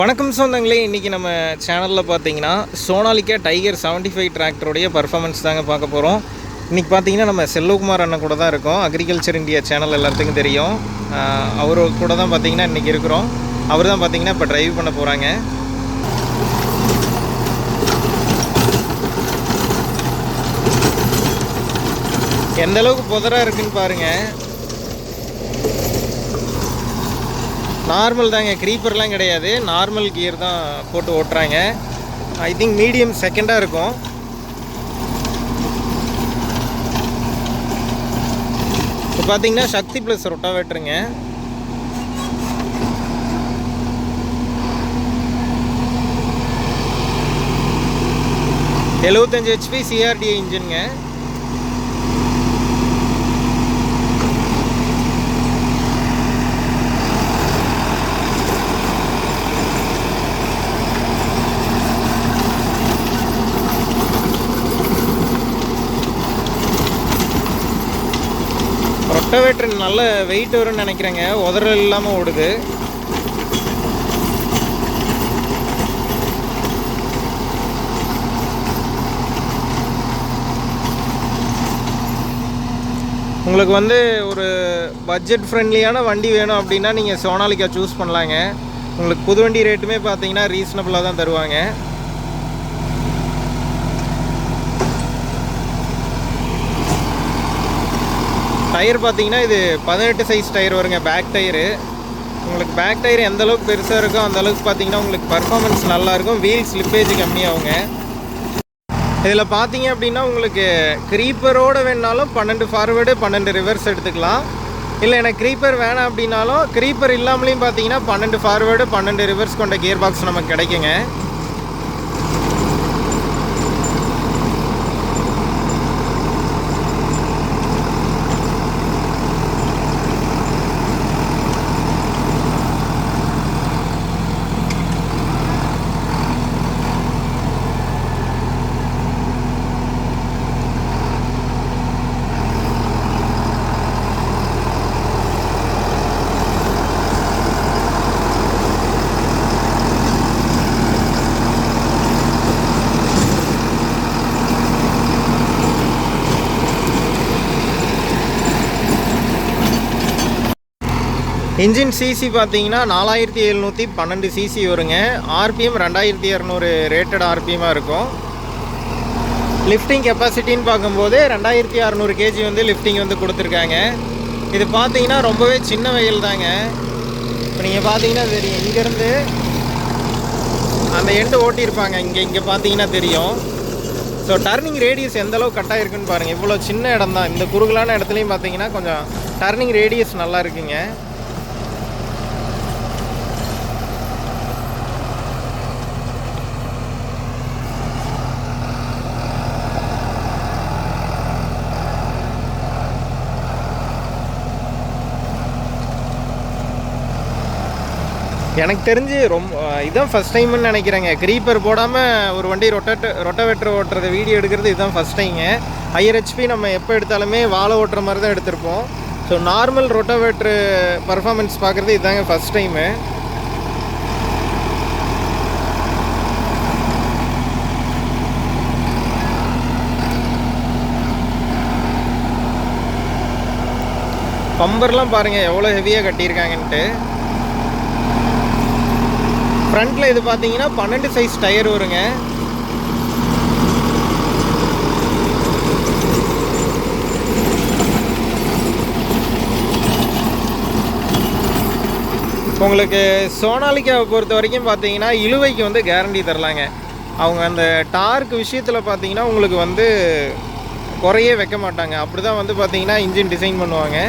வணக்கம் சொந்தங்களே, இன்றைக்கி நம்ம சேனலில் பார்த்தீங்கன்னா சோனாலிகா டைகர் 75 டிராக்டருடைய பர்ஃபார்மன்ஸ் தாங்க பார்க்க போகிறோம். இன்றைக்கி பார்த்தீங்கன்னா நம்ம செல்வகுமார் அண்ணன் கூட தான் இருக்கோம். அக்ரிகல்ச்சர் இந்தியா சேனல் எல்லாத்துக்கும் தெரியும். அவர் கூட தான் பார்த்தீங்கன்னா இன்றைக்கி இருக்கிறோம். அவர் தான் பார்த்தீங்கன்னா இப்போ ட்ரைவ் பண்ண போகிறாங்க. எந்த அளவுக்கு புதராக இருக்குன்னு பாருங்கள். நார்மல் தாங்க, க்ரீப்பர்லாம் கிடையாது. நார்மல் கியர் தான் போட்டு ஓட்டுறாங்க. ஐ திங்க் மீடியம் செகண்டாக இருக்கும். இப்போ பார்த்தீங்கன்னா சக்தி ப்ளஸ் ரொட்டாவேட்டருங்க. எழுபத்தஞ்சு HP CRDA இன்ஜினுங்க. ரொட்டாவேட்டர் நல்ல வெயிட் வரும்னு நினைக்கிறேங்க. உதறல் இல்லாமல் ஓடுது. உங்களுக்கு வந்து ஒரு பட்ஜெட் ஃப்ரெண்ட்லியான வண்டி வேணும் அப்படின்னா நீங்கள் சோனாலிகா சூஸ் பண்ணலாங்க. உங்களுக்கு புது வண்டி ரேட்டுமே பார்த்தீங்கன்னா ரீசனபிளாக தான் தருவாங்க. டயர் பார்த்தீங்கன்னா இது 18 சைஸ் டயர் வருங்க, பேக் டயரு. உங்களுக்கு பேக் டயர் எந்த அளவுக்கு பெருசாக இருக்கோ அந்த அளவுக்கு பார்த்தீங்கன்னா உங்களுக்கு பர்ஃபார்மன்ஸ் நல்லாயிருக்கும். வீல் ஸ்லிப்பேஜ் கம்மியாகுங்க. இதில் பார்த்தீங்க அப்படின்னா உங்களுக்கு க்ரீப்பரோடு வேணாலும் 12 ஃபார்வேர்டு 12 ரிவர்ஸ் எடுத்துக்கலாம். இல்லை எனக்கு க்ரீப்பர் வேணாம் அப்படின்னாலும் க்ரீப்பர் இல்லாமலேயும் பார்த்தீங்கன்னா 12 ஃபார்வேர்டு 12 ரிவர்ஸ் கொண்ட கியர் பாக்ஸ் நமக்கு கிடைக்குங்க. இன்ஜின் சிசி பார்த்தீங்கன்னா 4712 சிசி வருங்க. ஆர்பிஎம் 2200 ரேட்டட் ஆர்பிஎம்மாக இருக்கும். லிஃப்டிங் கெப்பாசிட்டின்னு பார்க்கும்போது 2600 கேஜி வந்து லிஃப்டிங் வந்து கொடுத்துருக்காங்க. இது பார்த்தீங்கன்னா ரொம்பவே சின்ன வயல் தாங்க. இப்போ நீங்கள் பார்த்தீங்கன்னா தெரியும், இங்கேருந்து அந்த எண்டு ஓட்டியிருப்பாங்க. இங்கே பார்த்தீங்கன்னா தெரியும். ஸோ டர்னிங் ரேடியஸ் எந்தளவு கட்டாக இருக்குன்னு பாருங்கள். இவ்வளோ சின்ன இடம் தான். இந்த குறுகலான இடத்துலையும் பார்த்தீங்கன்னா கொஞ்சம் டர்னிங் ரேடியஸ் நல்லா இருக்குங்க. எனக்கு தெரிஞ்சு இதுதான் ஃபஸ்ட் டைம்னு நினைக்கிறேங்க. க்ரீப்பர் போடாமல் ஒரு வண்டி ரொட்டாவேட்டர் ஓட்டுறது வீடியோ எடுக்கிறது இதுதான் ஃபஸ்ட் டைங்க. ஹையர் HP நம்ம எப்போ எடுத்தாலுமே வாழை ஓட்டுற மாதிரி தான் எடுத்திருப்போம். ஸோ நார்மல் ரொட்டாவேட்ரு பர்ஃபார்மன்ஸ் பார்க்குறது இதுதாங்க ஃபஸ்ட் டைமு. பம்பர்லாம் பாருங்கள் எவ்வளோ ஹெவியாக கட்டியிருக்காங்கன்ட்டு. ஃப்ரண்ட்டில் இது பார்த்தீங்கன்னா 12 சைஸ் டயர் வருங்க. உங்களுக்கு சோனாலிகாவை பொறுத்த வரைக்கும் பார்த்தீங்கன்னா இழுவைக்கு வந்து கேரண்டி தரலாங்க. அவங்க அந்த டார்க் விஷயத்தில் பார்த்தீங்கன்னா உங்களுக்கு வந்து குறையே வைக்க மாட்டாங்க. அப்படி தான் வந்து பார்த்தீங்கன்னா இன்ஜின் டிசைன் பண்ணுவாங்க.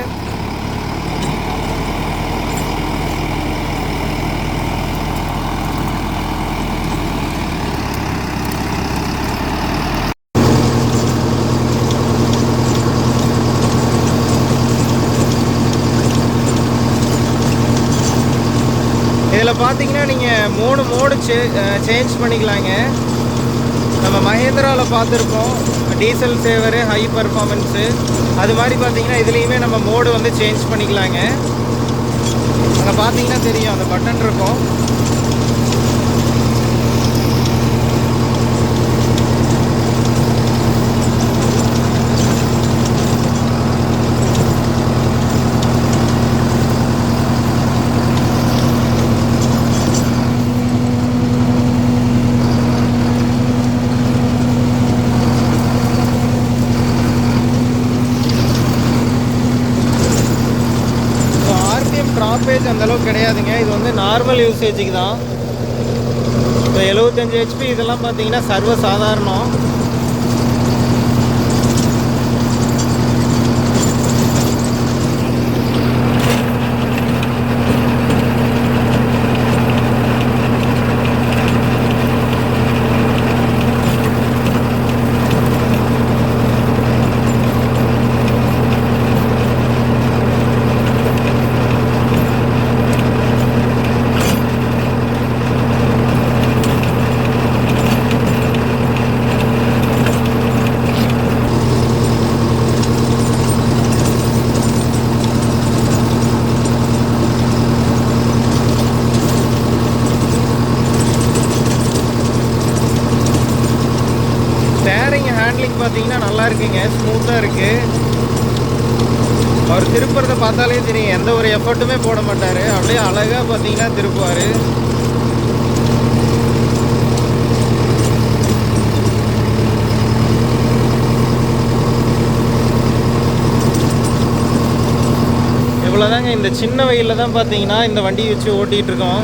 இதில் பார்த்தீங்கன்னா நீங்கள் 3 மோடு சேஞ்ச் பண்ணிக்கலாங்க. நம்ம மஹேந்திராவில் பார்த்துருப்போம் டீசல் சேவரு, ஹை பர்ஃபார்மன்ஸு. அது மாதிரி பார்த்தீங்கன்னா இதுலேயுமே நம்ம மோடு வந்து சேஞ்ச் பண்ணிக்கலாங்க. அங்கே பார்த்தீங்கன்னா தெரியும் அந்த பட்டன் இருக்கும். மைலேஜ் அந்தளவுக்கு கிடையாதுங்க. இது வந்து நார்மல் யூசேஜுக்கு தான். இப்போ 75 ஹெச்பி இதெல்லாம் பார்த்தீங்கன்னா சர்வ சாதாரணம். ஸ்டேரிங் ஹேண்ட்லிங் பார்த்தீங்கன்னா நல்லா இருக்குங்க, ஸ்மூத்தாக இருக்குது. அவர் திருப்புறதை பார்த்தாலே தெரியும், எந்த ஒரு எஃபர்ட்டுமே போட மாட்டார். அப்படியே அழகாக பார்த்தீங்கன்னா திருப்புவார். இவ்வளோதாங்க. இந்த சின்ன வெயிலில் தான் பார்த்தீங்கன்னா இந்த வண்டி வச்சு ஓட்டிகிட்டு இருக்கோம்.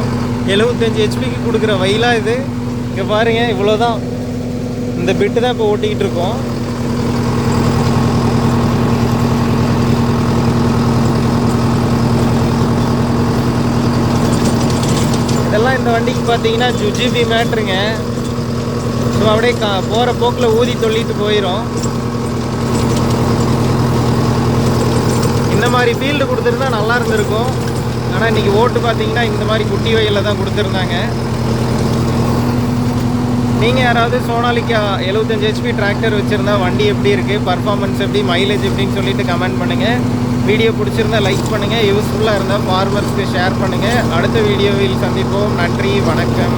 75 ஹெச்பிக்கு கொடுக்குற வெயிலாக இது. இங்கே பாருங்கள், இவ்வளோதான். இந்த பிட்டு தான் இப்போ ஓட்டிக்கிட்டு இருக்கோம். இதெல்லாம் இந்த வண்டிக்கு பார்த்தீங்கன்னா ஜுஜிபி மேட்ருங்க. ஸோ அப்படியே போகிற போக்கில் ஊதி தொல்லிட்டு போயிடும். இந்த மாதிரி ஃபீல்டு கொடுத்துருந்தா நல்லா இருந்திருக்கும். ஆனால் இன்றைக்கி ஓட்டு பார்த்தீங்கன்னா இந்த மாதிரி குட்டி வயலில் தான் கொடுத்துருந்தாங்க. நீங்கள் யாராவது சோனாலிக்கா 75 ஹெச்பி டிராக்டர் வச்சுருந்தா வண்டி எப்படி இருக்குது, பர்ஃபார்மன்ஸ் எப்படி, மைலேஜ் எப்படின்னு சொல்லிட்டு கமெண்ட் பண்ணுங்கள். வீடியோ பிடிச்சிருந்தா லைக் பண்ணுங்கள். யூஸ்ஃபுல்லாக இருந்தால் ஃபார்மர்ஸ்க்கு ஷேர் பண்ணுங்கள். அடுத்த வீடியோவில் சந்திப்போம். நன்றி, வணக்கம்.